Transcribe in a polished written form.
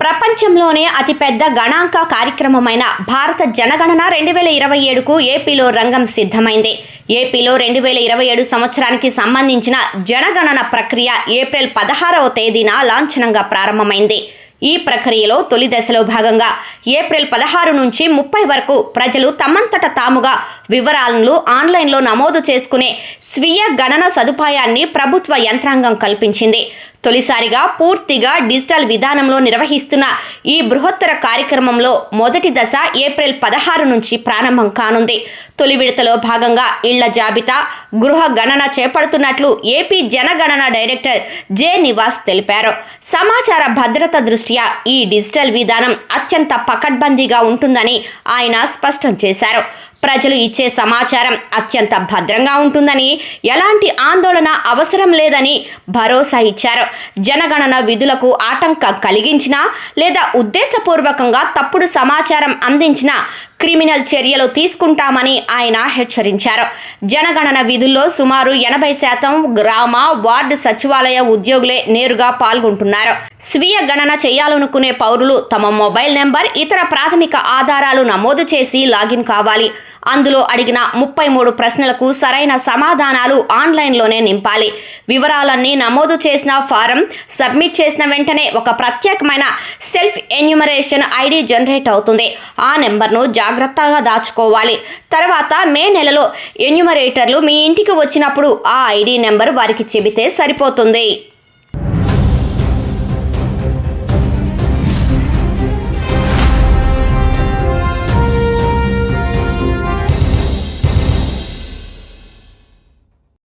ప్రపంచంలోనే అతిపెద్ద గణాంక కార్యక్రమమైన భారత జనగణన 2027కు ఏపీలో రంగం సిద్ధమైంది. ఏపీలో 2027 సంవత్సరానికి సంబంధించిన జనగణన ప్రక్రియ ఏప్రిల్ 16వ తేదీన లాంఛనంగా ప్రారంభమైంది. ఈ ప్రక్రియలో తొలి దశలో భాగంగా ఏప్రిల్ 16 నుంచి 30 వరకు ప్రజలు తమంతట తాముగా వివరాలను ఆన్లైన్లో నమోదు చేసుకునే స్వీయ గణన సదుపాయాన్ని ప్రభుత్వ యంత్రాంగం కల్పించింది. తొలిసారిగా పూర్తిగా డిజిటల్ విధానంలో నిర్వహిస్తున్న ఈ బృహత్తర కార్యక్రమంలో మొదటి దశ ఏప్రిల్ 16 నుంచి ప్రారంభం కానుంది. తొలి విడతలో భాగంగా ఇళ్ల జాబితా, గృహ గణన చేపడుతున్నట్లు ఏపీ జనగణన డైరెక్టర్ జె నివాస్ తెలిపారు. సమాచార భద్రత దృష్ట్యా ఈ డిజిటల్ విధానం అత్యంత పకడ్బందీగా ఉంటుందని ఆయన స్పష్టం చేశారు. ప్రజలు ఇచ్చే సమాచారం అత్యంత భద్రంగా ఉంటుందని, ఎలాంటి ఆందోళన అవసరం లేదని భరోసా ఇచ్చారు. జనగణన విధులకు ఆటంకం కలిగించినా లేదా ఉద్దేశపూర్వకంగా తప్పుడు సమాచారం అందించినా క్రిమినల్ చర్యలు తీసుకుంటామని ఆయన హెచ్చరించారు. జనగణన విధుల్లో సుమారు 80% గ్రామ, వార్డు సచివాలయ ఉద్యోగులే నేరుగా పాల్గొంటున్నారు. స్వీయ గణన చేయాలనుకునే పౌరులు తమ మొబైల్ నెంబర్, ఇతర ప్రాథమిక ఆధారాలు నమోదు చేసి లాగిన్ కావాలి. అందులో అడిగిన 33 ప్రశ్నలకు సరైన సమాధానాలు ఆన్లైన్లోనే నింపాలి. వివరాలన్నీ నమోదు చేసిన ఫారం సబ్మిట్ చేసిన వెంటనే ఒక ప్రత్యేకమైన సెల్ఫ్ ఎన్యూమరేషన్ ఐడి జనరేట్ అవుతుంది. ఆ నెంబర్ను జాగ్రత్తగా దాచుకోవాలి. తర్వాత మే నెలలో ఎన్యూమరేటర్లు మీ ఇంటికి వచ్చినప్పుడు ఆ ఐడి నెంబర్ వారికి చెబితే సరిపోతుంది.